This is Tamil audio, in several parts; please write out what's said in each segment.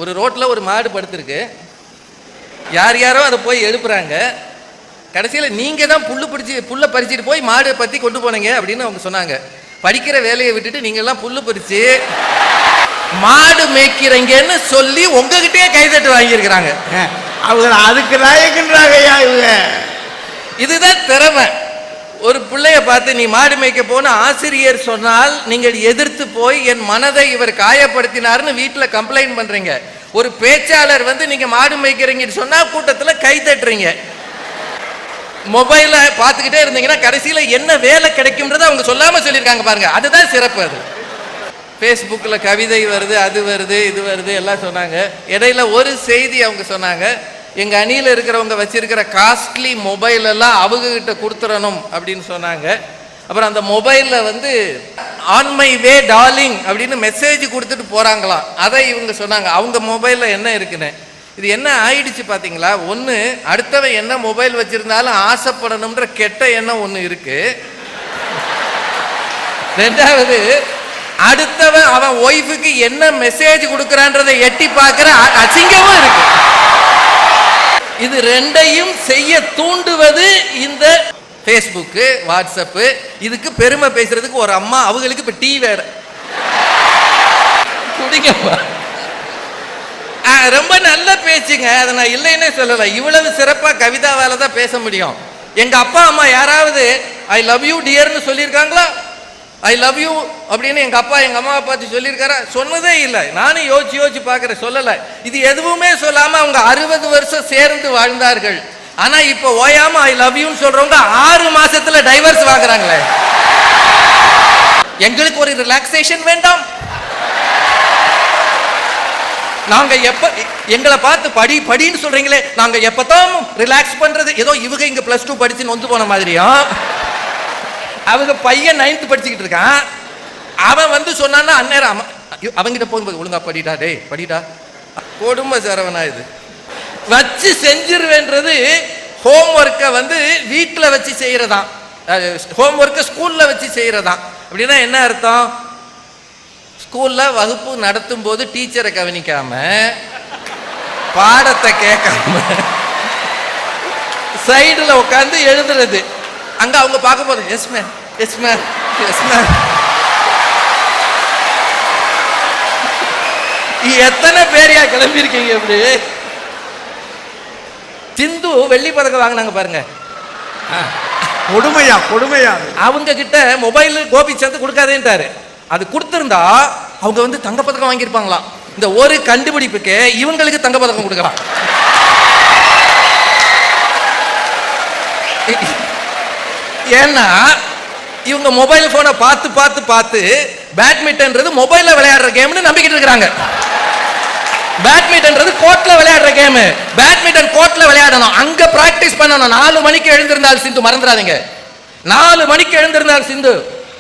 ஒரு ரோட்டில் ஒரு மாடு படுத்திருக்கு. யார் யாரோ அதை போய் எழுப்புறாங்க. கடைசியில் நீங்கள் தான் புல்லை பறிச்சுட்டு போய் மாடை பற்றி கொண்டு போனீங்க அப்படின்னு அவங்க சொன்னாங்க. படிக்கிற வேலையை விட்டுட்டு நீங்கள்லாம் புல்லு பறித்து மாடு மேய்க்கிறீங்கன்னு சொல்லி உங்ககிட்டயே கைதட்டு வாங்கியிருக்கிறாங்க. அவங்க அதுக்கு நாயகன்றாங்கய்யா இவங்க. இதுதான் திறமை. ஒரு பிள்ளைய பார்த்து நீ மாடு மேய்க்க போன ஆசிரியர் சொன்னால் நீங்கள் எதிர்த்து போய் என் மனதை இவர் காயப்படுத்தினார்னு வீட்டில் கம்ப்ளைண்ட் பண்றீங்க. ஒரு பேச்சாளர் வந்து நீங்க மாடு மேய்க்கிறீங்கன்னு சொன்னா கூட்டத்தில் கை தட்டுறீங்க. மொபைல பார்த்துக்கிட்டே இருந்தீங்கன்னா கடைசியில் என்ன வேலை கிடைக்கும்ன்றதை அவங்க சொல்லாம சொல்லியிருக்காங்க பாருங்க. அதுதான் சிறப்பு. அது ஃபேஸ்புக்கில் கவிதை வருது, அது வருது, இது வருது எல்லாம் சொன்னாங்க. இடையில ஒரு செய்தி அவங்க சொன்னாங்க, எங்கள் அணியில் இருக்கிறவங்க வச்சிருக்கிற காஸ்ட்லி மொபைல் எல்லாம் அவங்ககிட்ட கொடுத்துடணும் அப்படின்னு சொன்னாங்க. அப்புறம் அந்த மொபைலில் வந்து ஆன் மை வே டார்லிங் அப்படின்னு மெசேஜ் கொடுத்துட்டு போகிறாங்களாம். அதை இவங்க சொன்னாங்க. அவங்க மொபைலில் என்ன இருக்குன்னு. இது என்ன ஆயிடுச்சு பார்த்தீங்களா? ஒன்று, அடுத்தவன் என்ன மொபைல் வச்சிருந்தாலும் ஆசைப்படணுன்ற கெட்ட எண்ணம் ஒன்று இருக்கு. ரெண்டாவது, அடுத்தவன் அவன் ஒய்ஃபுக்கு என்ன மெசேஜ் கொடுக்குறான்றதை எட்டி பார்க்குற அசிங்கமும் இருக்கு. இது ரெண்டையும் செய்ய தூண்டுவது இந்த ஃபேஸ்புக்கு, வாட்ஸ்அப்பு. இதுக்கு பெருமை பேசுறதுக்கு ஒரு அம்மா, அவங்களுக்கு இப்போ டீ வேற. குடிங்கப்பா. ரொம்ப நல்ல பேச்சுங்க, அதை நான் இல்லைன்னே சொல்லலை. இவ்வளவு சிறப்பாக கவிதாவால தான் பேச முடியும். எங்க அப்பா அம்மா யாராவது ஐ லவ் யூ டியர்னு சொல்லியிருக்காங்களா? ஐ லவ் யூ அப்படின்னு எங்க அப்பா எங்க அம்மாவை பார்த்து சொல்லியிருக்காரா? சொன்னதே இல்லை. நானும் யோசிச்சு பார்க்குறேன், சொல்லலை. இது எதுவுமே சொல்லாம அவங்க 60 வருஷம் சேர்ந்து வாழ்ந்தார்கள். ஆனா இப்ப ஓயாம ஐ லவ் யூன்னு சொல்றவங்க 6 மாசத்துல டைவர்ஸ் வாங்குறாங்களே. எங்களுக்கு ஒரு ரிலாக்ஸேஷன் வேண்டாம்? நாங்க எப்ப எங்களை பார்த்து படி படின்னு சொல்றீங்களே, நாங்க எப்பதான் ரிலாக்ஸ் பண்றது? ஏதோ இவங்க இங்க +2 படிச்சு நொந்து போன மாதிரியும், அவங்க பையன் 9th படிச்சுக்கிட்டு இருக்கான். அவன் வந்து சொன்னான்னா அந்நேரம் அவங்கிட்ட போகும்போது ஒழுங்கா படிடா, டே படிடா. கொடுமை சரவணா. இது வச்சு செஞ்சிருவேன்றது ஹோம் ஒர்க்கை வந்து வீட்டில் வச்சு செய்யறதான். ஹோம் ஒர்க்கை ஸ்கூல்ல வச்சு செய்யறதான். அப்படின்னா என்ன அர்த்தம்? ஸ்கூல்ல வகுப்பு நடத்தும் போது டீச்சரை கவனிக்காம, பாடத்தை கேட்காம, சைடுல உட்காந்து எழுதுறது. அங்க அவங்க பார்க்க போறது yes ma'am, yes ma'am, yes ma'am. எத்தனை பேரையா கிளம்பியிருக்கீங்க இப்படி? சிந்து வெள்ளி பதக்கம் வாங்கினாங்க பாருங்க. கொடுமையா கொடுமையா. அவங்க கிட்ட மொபைல் கோபிச்சந்த் கொடுக்காதேன்ட்டாரு. அது கொடுத்திருந்தா அவங்க வந்து தங்கப்பதக்கம் வாங்கியிருப்பாங்களாம். இந்த ஒரு கண்டுபிடிப்புக்கு இவங்களுக்கு தங்கப்பதக்கம் கொடுக்கலாம். ஏன்னா இவங்க மொபைல் போனை பார்த்து பார்த்து பார்த்து பேட்மிண்டன்றது மொபைல்ல விளையாடுற கேம்னு நம்பிக்கிட்டு இருக்கிறாங்க. பேட்மிண்டன்றது கோர்ட்ல விளையாடுற கேம். பேட்மிண்டன் கோர்ட்ல விளையாடணும், அங்க பிராக்டிஸ் பண்ணணும். 4 மணிக்கு எழுந்திருந்தால் சிந்து, மறந்துடாதீங்க. 4 மணிக்கு எழுந்திருந்தால் சிந்து,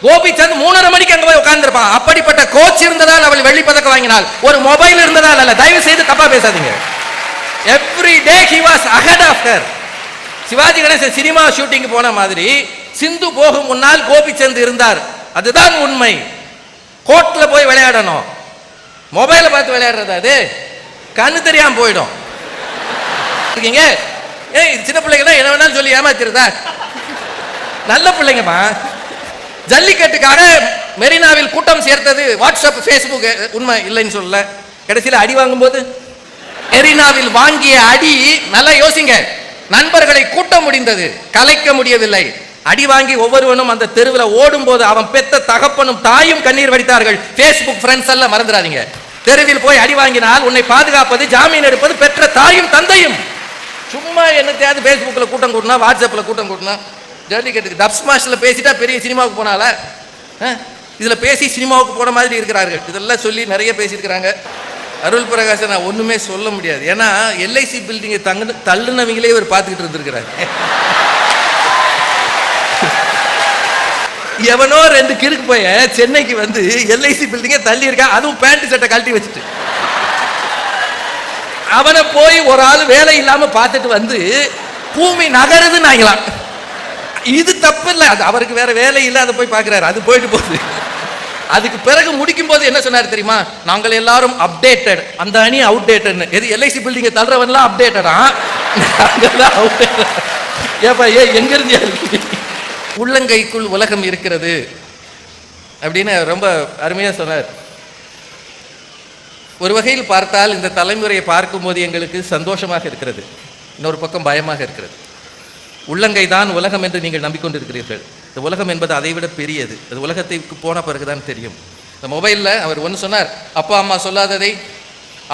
கோபிச்சந்த் 3:30 மணிக்கு அங்க போய் உட்கார்ந்துருப்பான். அப்படிப்பட்ட கோச் இருந்ததால் அவள் வெள்ளி பதக்கம் வாங்கினாள், ஒரு மொபைல் இருந்ததால் அல்ல. தயவு செய்து தப்பா பேசாதீங்க. Every day he was ahead of her. Sivaji Ganesan cinema shooting போன மாதிரி சிந்து போகும் முன்னால் கோபிச்சந்த் இருந்தார். அதுதான் உண்மை. கோர்ட்ல போய் விளையாடணும், மொபைல பார்த்து விளையாடுறது அது கண்ணு தெரியாம போயிடும். இருக்கீங்க சின்ன பிள்ளைங்க என்ன வேணாலும் சொல்லி ஏமாத்திருந்தா? நல்ல பிள்ளைங்கம்மா. ஜல்லிக்கட்டுக்காக மெரினாவில் கூட்டம் சேர்த்தது வாட்ஸ்அப், ஃபேஸ்புக். உண்மை இல்லைன்னு சொல்லல. கடைசியில் அடி வாங்கும் போது மெரினாவில் வாங்கிய அடி, நல்லா யோசிங்க. நண்பர்களை கூட்ட முடிந்தது, கலைக்க முடியவில்லை. அடி வாங்கி ஒவ்வொருவனும் அந்த தெருவில் ஓடும் போது அவன் பெத்த தகப்பனும் தாயும் கண்ணீர் வடித்தார்கள். ஃபேஸ்புக் ஃப்ரெண்ட்ஸ் எல்லாம் மறந்துடாதீங்க. தெருவில் போய் அடி வாங்கினால் உன்னை பாதுகாப்பது, ஜாமீன் எடுப்பது பெற்ற தாயும் தந்தையும். சும்மா என்னத்தையாவது ஃபேஸ்புக்கில் கூட்டம் கூட்டினா, வாட்ஸ்அப்பில் கூட்டம் கூட்டினா, ஜல்லிக்கட்டுக்கு டப் ஸ்மாஷ்ல பேசிட்டா பெரிய சினிமாவுக்கு போனால, இதில் பேசி சினிமாவுக்கு போன மாதிரி இருக்கிறார்கள். இதெல்லாம் சொல்லி நிறைய பேசியிருக்கிறாங்க. அருள் பிரகாஷ் நான் ஒன்றுமே சொல்ல முடியாது. ஏன்னா எல்ஐசி பில்டிங்கை தள்ளுனவங்களே இவர் பார்த்துக்கிட்டு இருந்திருக்கிறார். எவனோ 2 கிறுக்கு போய் சென்னைக்கு வந்து எல்ஐசி பில்டிங்கை தள்ளி இருக்கா, அதுவும் பேண்ட் சட்டை கழட்டி வச்சுட்டு. அவனை போய் ஒரு ஆள் வேலை இல்லாம பார்த்துட்டு வந்து பூமி நகருதுன்னு ஆகலாம். இது தப்பு இல்லை, அது அவருக்கு வேற வேலை இல்லை, அதை போய் பார்க்கிறாரு, அது போயிட்டு போகுது. அதுக்கு பிறகு முடிக்கும் போது என்ன சொன்னார் தெரியுமா? நாங்கள் எல்லாரும் அப்டேட்டட், அந்த அணி அவுடேட்டட். எது எல்ஐசி பில்டிங் தள்ளுறவன்லாம் அப்டேட்டடா, நாங்கெல்லாம் அவுடேட்டட். ஏப்பா எங்க இருந்து உள்ளங்கைக்குள் உலகம் இருக்கிறது அப்படின்னு ரொம்ப அருமையா சொன்னார். ஒரு வகையில் பார்த்தால் இந்த தலைமுறையை பார்க்கும்போது எங்களுக்கு சந்தோஷமாக இருக்கிறது, இன்னொரு பக்கம் பயமாக இருக்கிறது. உள்ளங்கை தான் உலகம் என்று நீங்கள் நம்பிக்கொண்டிருக்கிறீர்கள். இந்த உலகம் என்பது அதை விட பெரியது. அது உலகத்துக்கு போன பிறகுதான் தெரியும். இந்த மொபைலில் அவர் ஒன்று சொன்னார், அப்பா அம்மா சொல்லாததை,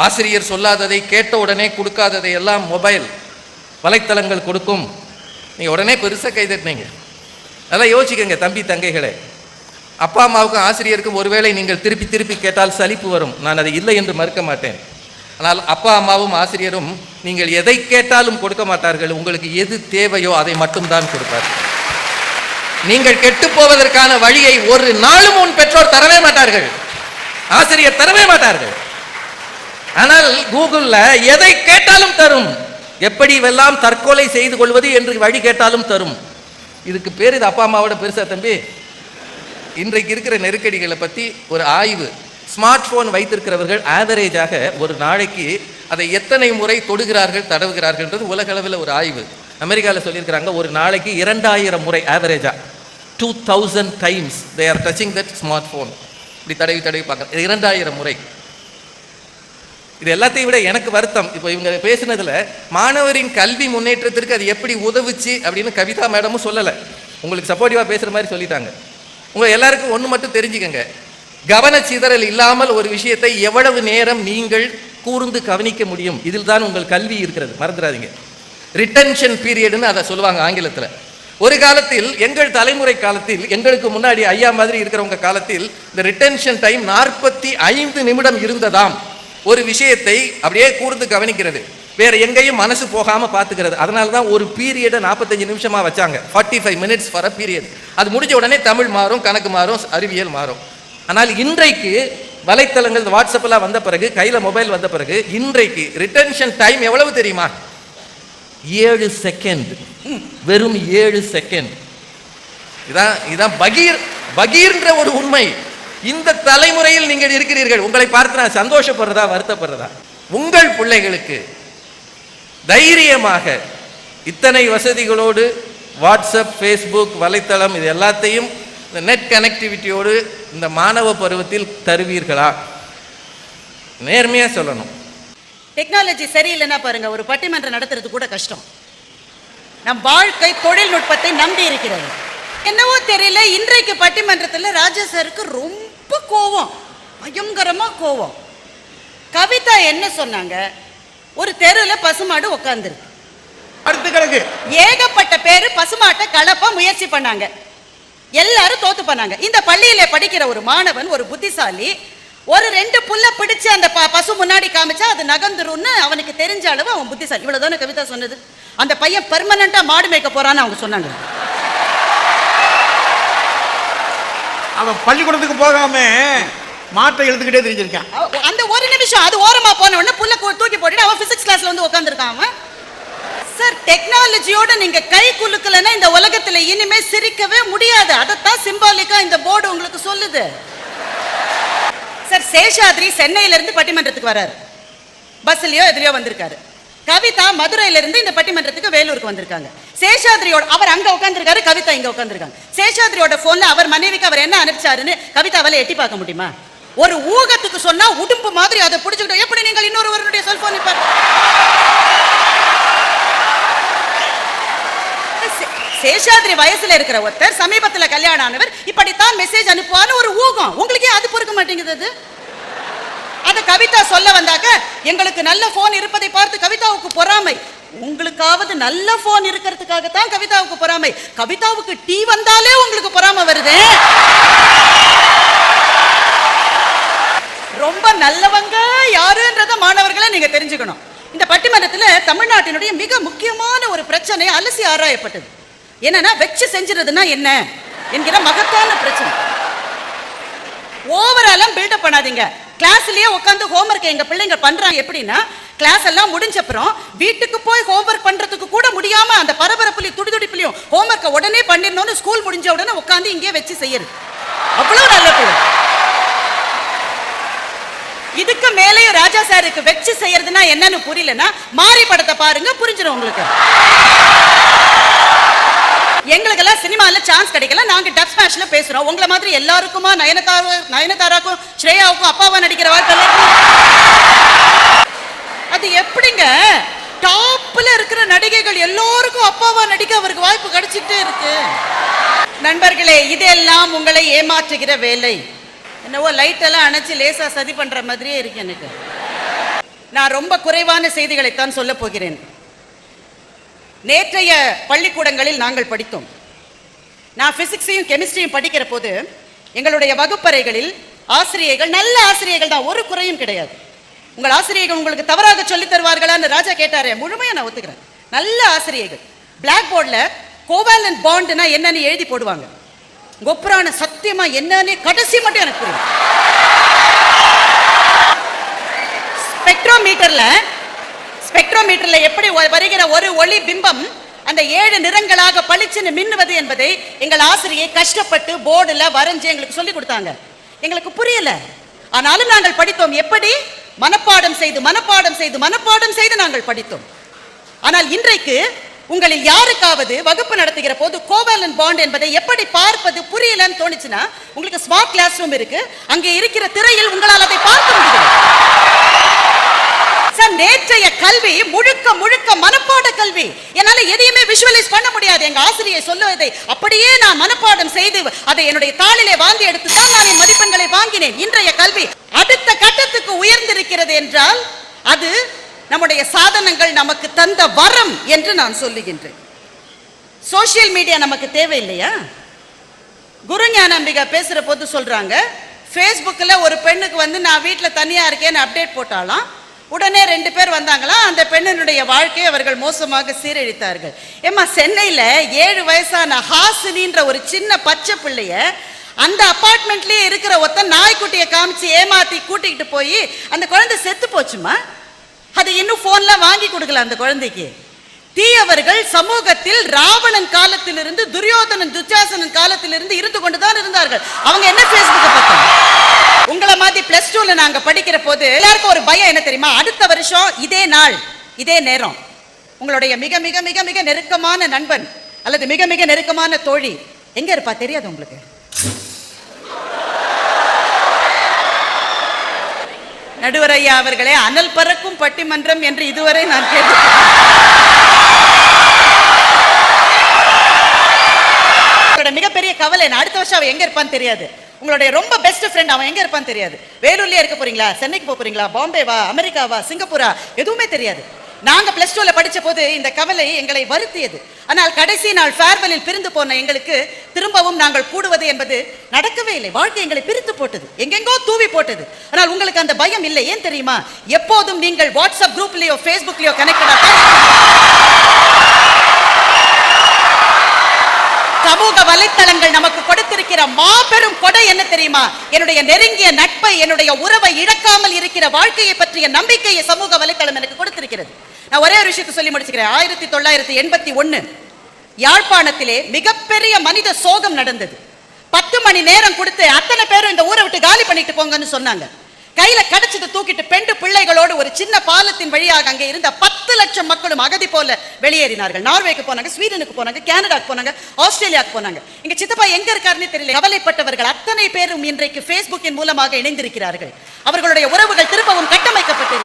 ஆசிரியர் சொல்லாததை, கேட்ட உடனே கொடுக்காததை எல்லாம் மொபைல் வலைத்தளங்கள் கொடுக்கும். நீங்கள் உடனே பெருசாக கைதட்டினீங்க. அதெல்லாம் யோசிக்கங்க தம்பி தங்கைகளே. அப்பா அம்மாவுக்கும் ஆசிரியருக்கும் ஒருவேளை நீங்கள் திருப்பி திருப்பி கேட்டால் சலிப்பு வரும், நான் அதை இல்லை என்று மறுக்க மாட்டேன். ஆனால் அப்பா அம்மாவும் ஆசிரியரும் நீங்கள் எதை கேட்டாலும் கொடுக்க மாட்டார்கள். உங்களுக்கு எது தேவையோ அதை மட்டும்தான் கொடுப்பார்கள். நீங்கள் கெட்டு போவதற்கான வழியை ஒரு நாளும் உன் பெற்றோர் தரவே மாட்டார்கள், ஆசிரியர் தரவே மாட்டார்கள். ஆனால் கூகுள்ல எதை கேட்டாலும் தரும். எப்படி எல்லாம் தற்கொலை செய்து கொள்வது என்று வழி கேட்டாலும் தரும். இதுக்கு பேர் இது அப்பா அம்மாவோட பெருசா தம்பி? இன்றைக்கு இருக்கிற நெருக்கடிகளை பற்றி ஒரு ஆய்வு. ஸ்மார்ட் போன் வைத்திருக்கிறவர்கள் ஆவரேஜாக ஒரு நாளைக்கு அதை எத்தனை முறை தொடுகிறார்கள் தடவுகிறார்கள்ன்றது உலக அளவில் ஒரு ஆய்வு. அமெரிக்காவில் சொல்லியிருக்கிறாங்க, ஒரு நாளைக்கு 2000 முறை ஆவரேஜா 2000 times they are touching that smart phone. இப்படி தடவி தடவி பார்க்குறேன் 2000 முறை. இது எல்லாத்தையும் விட எனக்கு வருத்தம், இப்போ இவங்க பேசினதுல மாணவரின் கல்வி முன்னேற்றத்திற்கு அது எப்படி உதவுச்சு அப்படின்னு கவிதா மேடமும் சொல்லலை. உங்களுக்கு சப்போர்ட்டிவாக பேசுகிற மாதிரி சொல்லிட்டாங்க. உங்க எல்லாருக்கும் ஒன்று மட்டும் தெரிஞ்சுக்கங்க, கவனச்சிதறல் இல்லாமல் ஒரு விஷயத்தை எவ்வளவு நேரம் நீங்கள் கூர்ந்து கவனிக்க முடியும், இதில் தான் உங்கள் கல்வி இருக்கிறது, மறந்துடாதீங்க. ரிட்டென்ஷன் பீரியட்னு அதை சொல்லுவாங்க ஆங்கிலத்தில். ஒரு காலத்தில் எங்கள் தலைமுறை காலத்தில், எங்களுக்கு முன்னாடி ஐயா மாதிரி இருக்கிறவங்க காலத்தில் இந்த ரிட்டென்ஷன் டைம் 45 நிமிடம் இருந்ததாம். ஒரு விஷயத்தை அப்படியே கூர்ந்து கவனிக்கிறது, வேற எங்கேயும் மனசு போகாம பார்த்துக்கிறது. அதனால தான் ஒரு பீரியடை 45 நிமிஷமா வச்சாங்க, 45 minutes ஃபார் அ பீரியட். அது முடிஞ்ச உடனே தமிழ் மாறும், கணக்கு மாறும், அறிவியல் மாறும். ஆனால் இன்றைக்கு வலைத்தளங்கள் வாட்ஸ்அப்லாம் வந்த பிறகு, கையில மொபைல் வந்த பிறகு, இன்றைக்கு ரிட்டென்ஷன் டைம் எவ்வளவு தெரியுமா? 7 செகண்ட். வெறும் 7 செகண்ட். இதான் பகீர்ன்ற ஒரு உண்மை. இந்த தலைமுறையில் நீங்கள் இருக்கிறீர்கள். உங்களை பார்த்து நான் சந்தோஷப்படுறதா வருத்தப்படுறதா? உங்கள் பிள்ளைகளுக்கு தைரியமாக இத்தனை வசதிகளோடு வாட்ஸ்அப், ஃபேஸ்புக், வலைத்தளம் இது எல்லாத்தையும் இந்த நெட் கனெக்டிவிட்டியோடு இந்த மாணவ பருவத்தில் தருவீர்களா? நேர்மையா சொல்லணும். டெக்னாலஜி சரியில்லைன்னா பாருங்க, ஒரு பட்டிமன்றம் நடத்துறது கூட கஷ்டம். நம் வாழ்க்கை தொழில்நுட்பத்தை நம்பி இருக்கிறது. என்னவோ தெரியல, இன்றைக்கு பட்டிமன்றத்தில் ராஜா சாருக்கு ரொம்ப கோவம், பயங்கரமா கோவம். கவிதா என்ன சொன்னாங்க? ஒரு தெருவில் பசுமாடு உட்கார்ந்துருக்கு, அடுத்து கிடக்கு. ஏகப்பட்ட பேரு பசுமாட்டை கலப்ப முயற்சி பண்ணாங்க, எல்லாரும் தோத்து பண்ணாங்க. இந்த பள்ளியில படிக்கிற ஒரு மாணவன், ஒரு புத்திசாலி, ஒரு 2 புல்ல பிடிச்சு அந்த பசு முன்னாடி காமிச்சா அது நகர்ந்துரும்னு அவனுக்கு தெரிஞ்ச அளவு அவன் புத்திசாலி. இவ்வளவுதானே கவிதா சொன்னது. அந்த பையன் பெர்மனண்டா மாடு மேய்க்க போறான்னு அவங்க சொன்னாங்க. அவன் பள்ளிக்கூடத்துக்கு போகாம மாட்டை எழுதுகிட்டே தெரிஞ்சிருக்கான். அந்த ஒரு நிமிஷம் அது ஓரமா போன உடனே புல்ல தூக்கி போட்டுட்டு அவன் பிசிக்ஸ் கிளாஸ்ல வந்து உட்கார்ந்துருக்கான். அவன் சார், டெக்னாலஜியோட நீங்க கை குலுக்கலன்னா இந்த உலகத்துல இனிமே சிரிக்கவே முடியாது. அதைத்தான் சிம்பாலிக்கா இந்த போர்டு உங்களுக்கு சொல்லுது. சார், சேஷாத்ரி சென்னையில இருந்து பட்டிமன்றத்துக்கு வராரு, பஸ்லயோ எதிரியோ வந்திருக்காரு. கவிதா மதுரையில இருந்து இந்த பட்டிமன்றத்துக்கு வேலூருக்கு வந்திருக்காங்க. சேஷாத்ரியோட அவர் அங்க உட்கார்ந்துருக்காரு, கவிதா இங்க உட்கார்ந்துருக்காங்க. சேஷாத்ரியோட போன்ல அவர் மனைவிக்கு அவர் என்ன அனுப்பிச்சாருன்னு கவிதாவால எட்டி பார்க்க முடியுமா? ஒரு ஊகத்துக்கு சொன்னா உடும்பு மாதிரி அதை பிடிச்சுக்கிட்டு எப்படி நீங்கள் இன்னொருவருடைய செல்போன் சேஷாத்ரி வயசுல இருக்கிற ஒருத்தர் சமீபத்தில் கல்யாணம் ஆனவர் இப்படித்தான் மெசேஜ் அனுப்புவான்னு ஒரு ஊகம். உங்களுக்கே அது பொறுக்க மாட்டேங்குது. அத கவிதா சொல்ல வந்தாக்க, எங்களுக்கு நல்ல போன் இருப்பதை பார்த்து கவிதாவுக்கு பொறாமை. உங்களுக்காவது நல்ல போன் இருக்கிறதுக்காக தான் கவிதாவுக்கு பொறாமை. கவிதாவுக்கு டீ வந்தாலே உங்களுக்கு பொறாமை வருது. ரொம்ப நல்லவங்க யாருன்றத மாணவர்களை நீங்க தெரிஞ்சுக்கணும். இந்த பட்டிமன்றத்தில் தமிழ்நாட்டினுடைய மிக முக்கியமான ஒரு பிரச்சனை அலசி ஆராயப்பட்டது. என்னன்னா, வெச்சு செஞ்சிருதுன்னா என்ன என்கிற மகத்தான பிரச்சனை. ஓவராலாம் பில்டப் பண்ணாதீங்க. கிளாஸ்லயே உட்காந்து ஹோம்வொர்க் எங்க பிள்ளைங்க பண்றாங்க. எப்படின்னா, கிளாஸ் எல்லாம் முடிஞ்ச அப்புறம் வீட்டுக்கு போய் ஹோம்வொர்க் பண்றதுக்கு கூட முடியாம அந்த பரபரப்புலையும் துடிதுடிப்புலையும் ஹோம்வொர்க்கை உடனே பண்ணிடணும்னு ஸ்கூல் முடிஞ்ச உடனே உட்காந்து இங்கே வச்சு செய்யறது. அவ்வளவு நல்ல பிள்ளை. இதுக்கு மேலேயும் ராஜா சாருக்கு வச்சு செய்யறதுன்னா என்னன்னு புரியலன்னா மாறி படத்தை பாருங்க, புரிஞ்சிடும் உங்களுக்கு. எங்களுக்கெல்லாம் சினிமால சான்ஸ் கிடைக்கல, நாங்க டப் ஸ்மாஷ்ல பேசுறோம். உங்களை மாதிரி எல்லாருக்குமா நயனதாராக்கும் ஸ்ரேயாவுக்கும் அப்பாவா நடிக்கிற வாய்ப்பு? அது எப்படிங்க? டாப்ல இருக்கிற நடிகைகள் எல்லாருக்கும் அப்பாவா நடிக்க அவருக்கு வாய்ப்பு கிடைச்சிட்டே இருக்கு. நண்பர்களே, இதெல்லாம் உங்களை ஏமாற்றுகிற வேலை. என்னவோ லைட் எல்லாம் அணைச்சு லேசா சதி பண்ற மாதிரியே இருக்கு எனக்கு. நான் ரொம்ப குறைவான செய்திகளைத்தான் சொல்ல போகிறேன். நேற்றைய பள்ளிக்கூடங்களில் நாங்கள் படித்தோம். நான் பிசிக்ஸையும் கெமிஸ்ட்ரியும் படிக்கிற போது எங்களுடைய வகுப்பறைகளில் ஆசிரியர்கள் நல்ல ஆசிரியர்கள் தான், ஒரு குறையும் கிடையாது. உங்கள் ஆசிரியர்கள் உங்களுக்கு தவறாக சொல்லி தருவார்களான்னு ராஜா கேட்டாரே, முழுமையா நான் ஒத்துக்கிறேன். நல்ல ஆசிரியர்கள் பிளாக் போர்ட்ல கோவாலன்ட் பாண்ட்னா என்னன்னு எழுதி போடுவாங்க. கொப்ரான சத்தியமா என்னன்னு கடைசி மட்டும் எனக்கு புரியும். ஸ்பெக்ட்ரோமீட்டர்ல எப்படி வருகிற ஒரு ஒளி பிம்பம் அந்த 7 நிறங்களாக பளிச்சுன்னு மின்னுவது என்பதை எங்கள் ஆசிரியை கஷ்டப்பட்டு போர்டுல வரைஞ்சு எங்களுக்கு சொல்லி கொடுத்தாங்க. எங்களுக்கு புரியல, ஆனாலும் நாங்கள் படித்தோம். எப்படி? மனப்பாடம் செய்து நாங்கள் படித்தோம். ஆனால் இன்றைக்கு உங்களில் யாருக்காவது வகுப்பு நடத்துகிற போது கோவாலன்ட் பாண்ட் என்பதை எப்படி பார்ப்பது புரியலன்னு தோணுச்சுன்னா, உங்களுக்கு ஸ்மார்ட் கிளாஸ் ரூம் இருக்கு, அங்கே இருக்கிற திரையில் உங்களால் அதை பார்க்க முடியும். நேற்றைய கல்வி முழுக்க முழுக்க மனப்பாட கல்வி. என்னால எதையுமே விஷுவலைஸ் பண்ண முடியாது. எங்க ஆசிரியர் சொல்லுவதை அப்படியே நான் மனப்பாடம் செய்து அதை என்னுடைய தாளிலே வாங்கி எடுத்து தான் நான் என் மதிப்பெண்களை வாங்கினேன். இன்றைய கல்வி அடுத்த கட்டத்துக்கு உயர்ந்திருக்கிறது என்றால் அது நம்முடைய சாதனங்கள் நமக்கு தந்த வரம் என்று நான் சொல்லுகின்றேன். சோசியல் மீடியா நமக்கு தேவையில்லையா? குருஞானம்பிகா பேசுற போது சொல்றாங்க, ஃபேஸ்புக்கில் ஒரு பெண்ணுக்கு வந்து நான் வீட்டில் தனியா இருக்கேன்னு அப்டேட் போட்டாலாம், உடனே 2 பேர் வந்தாங்களா, அந்த பெண்ணினுடைய வாழ்க்கையை அவர்கள் மோசமாக சீரழித்தார்கள். ஏமா, சென்னையில 7 வயசான ஹாசினின்ற ஒரு சின்ன பச்சை பிள்ளைய அந்த அபார்ட்மெண்ட்லயே இருக்கிற ஒருத்தன் நாய்க்குட்டியை காமிச்சு ஏமாத்தி கூட்டிக்கிட்டு போய் அந்த குழந்தை செத்து போச்சுமா. அது இன்னும் போன்ல வாங்கி கொடுக்கல அந்த குழந்தைக்கு. தீயவர்கள் சமூகத்தில் ராவணன் காலத்திலிருந்து துரியோதனன் துச்சாசனன் காலத்திலிருந்து இருந்து கொண்டுதான் இருந்தார்கள். அவங்க என்ன ஃபேஸ்புக்கை பார்த்தாங்க? உங்களை மாதிரி பிளஸ் 2ல நாங்க படிக்கிற போது எல்லாருக்கும் ஒரு பயம் என்ன தெரியுமா? அடுத்த வருஷம் இதே நாள் இதே நேரம் உங்களுடைய மிக மிக மிக மிக நெருக்கமான நண்பன் அல்லது மிக மிக நெருக்கமான தோழி எங்க இருப்பா தெரியாது உங்களுக்கு. நடுவர் ஐயா அவர்களே, அனல் பறக்கும் பட்டிமன்றம் என்று இதுவரை நான் கேட்டேன். மிகப்பெரிய கவலை, அடுத்த வருஷம் அவன் எங்க இருப்பான்னு தெரியாது. உங்களுடைய ரொம்ப பெஸ்ட் ஃப்ரெண்ட் அவன் எங்க இருப்பான்னு தெரியாது. வேலூர்லயே இருக்க போறீங்களா, சென்னைக்கு போறீங்களா, பாம்பேவா, அமெரிக்காவா, சிங்கப்பூரா, எதுவுமே தெரியாது. நாங்க பிளஸ் 2ல படிச்ச போது இந்த கவலை எங்களை வருத்தியது. ஆனால் கடைசி நாள் ஃபேர்வெல்லில் பிரிந்து போன எங்களுக்கு திரும்பவும் நாங்கள் கூடுவது என்பது நடக்கவே இல்லை. வாழ்க்கை எங்களை பிரித்து போட்டது, எங்கெங்கோ தூவி போட்டது. ஆனால் உங்களுக்கு அந்த பயம் இல்லை. ஏன் தெரியுமா? எப்போதும் நீங்கள் வாட்ஸ்அப் குரூப்லயோ ஃபேஸ்புக்லயோ கனெக்டடா சமூக வலைத்தளங்கள் நமக்கு கொடுத்திருக்கிற மாபெரும் கொடை என்ன தெரியுமா? என்னுடைய நெருங்கிய நட்பை, என்னுடைய உறவை இழக்காமல் இருக்கிற வாழ்க்கையை பற்றிய நம்பிக்கையை சமூக வலைத்தளம் எனக்கு கொடுத்திருக்கிறது. நான் ஒரே ஒரு விஷயத்தை சொல்லி முடிச்சுக்கிறேன். 1981 யாழ்ப்பாணத்திலே மிகப்பெரிய மனித சோகம் நடந்தது. 10 மணி நேரம் கொடுத்து அத்தனை பேரும் இந்த ஊரை விட்டு காலி பண்ணிட்டு போங்கன்னு சொன்னாங்க. கையில கிடைச்சது தூக்கிட்டு பெண்டு பிள்ளைகளோடு ஒரு சின்ன பாலத்தின் வழியாக அங்கே இருந்த 10 லட்சம் மக்களும் அகதி போல வெளியேறினார்கள். நார்வேக்கு போனாங்க, ஸ்வீடனுக்கு போனாங்க, கனடாக்கு போனாங்க, ஆஸ்திரேலியாவுக்கு போனாங்க. எங்க சித்தப்பா எங்க இருக்காருன்னு தெரியல. கவலைப்பட்டவர்கள் அத்தனை பேரும் இன்றைக்கு ஃபேஸ்புக்கின் மூலமாக இணைந்திருக்கிறார்கள். அவர்களுடைய உறவுகள் திரும்பவும் கட்டமைக்கப்பட்டு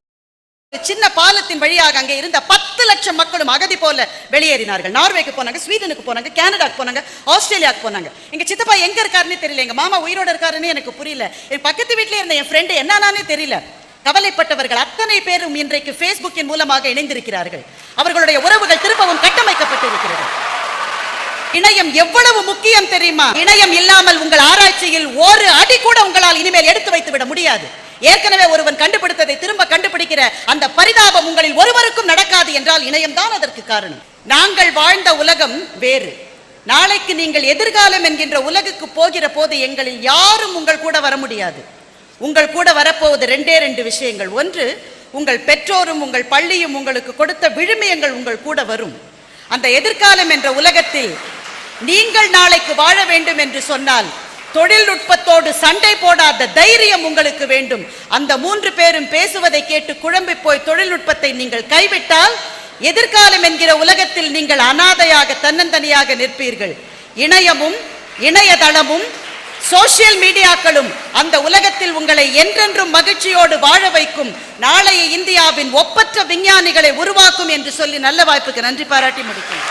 சின்ன பாலத்தின் வழியாக அங்கே இருந்த 10 லட்சம் மக்களும் அகதி போல வெளியேறினார்கள். நார்வேக்கு போனாங்க, ஸ்வீடனுக்கு போனாங்க, கனடாக்கு போனாங்க, ஆஸ்திரேலியாவுக்கு போனாங்க. எங்க சித்தப்பா எங்க இருக்காருன்னு தெரியல. எங்க மாமா உயிரோட இருக்காருன்னு எனக்கு புரியல. என் பக்கத்து வீட்டிலே இருந்த என் ஃப்ரெண்டு என்னன்னு தெரியல. கவலைப்பட்டவர்கள் அத்தனை பேரும் இன்றைக்கு ஃபேஸ்புக்கின் மூலமாக இணைந்திருக்கிறார்கள். அவர்களுடைய உறவுகள் திரும்பவும் கட்டமைக்கப்பட்டு இருக்கிறது. இணையம் எவ்வளவு முக்கியம் தெரியுமா? இணையம் இல்லாமல் உங்கள் ஆராய்ச்சியில் ஒரு அடி கூட உங்களால் இனிமேல் எடுத்து வைத்து விட முடியாது. ஏற்கனவே ஒருவன் கண்டுபிடித்ததை திரும்ப கண்டுபிடிக்கிற அந்த பரிதாபம் உங்களில் ஒருவருக்கும் நடக்காது என்றால் இணையம் தான் அதற்கு காரணம். நாங்கள் வாழ்ந்த உலகம் வேறு. நாளைக்கு நீங்கள் எதிர்காலம் என்கின்ற உலகுக்கு போகிற போது எங்களில் யாரும் உங்கள் கூட வர முடியாது. உங்கள் கூட வரப்போவது 2 விஷயங்கள். ஒன்று, உங்கள் பெற்றோரும் உங்கள் பள்ளியும் உங்களுக்கு கொடுத்த விழுமியங்கள் உங்கள் கூட வரும். அந்த எதிர்காலம் என்ற உலகத்தில் நீங்கள் நாளைக்கு வாழ வேண்டும் என்று சொன்னால் தொழில்நுட்பத்தோடு சண்டை போடாத தைரியம் உங்களுக்கு வேண்டும். அந்த 3 பேரும் பேசுவதை கேட்டு குழம்பி போய் தொழில்நுட்பத்தை நீங்கள் கைவிட்டால் எதிர்காலம் என்கிற உலகத்தில் நீங்கள் அனாதையாக தன்னந்தனியாக நிற்பீர்கள். இணையமும் இணையதளமும் சோசியல் மீடியாக்களும் அந்த உலகத்தில் உங்களை என்றென்றும் மகிழ்ச்சியோடு வாழ வைக்கும். நாளைய இந்தியாவின் ஒப்பற்ற விஞ்ஞானிகளை உருவாக்கும் என்று சொல்லி நல்ல வாய்ப்புக்கு நன்றி பாராட்டி முடிக்கும்.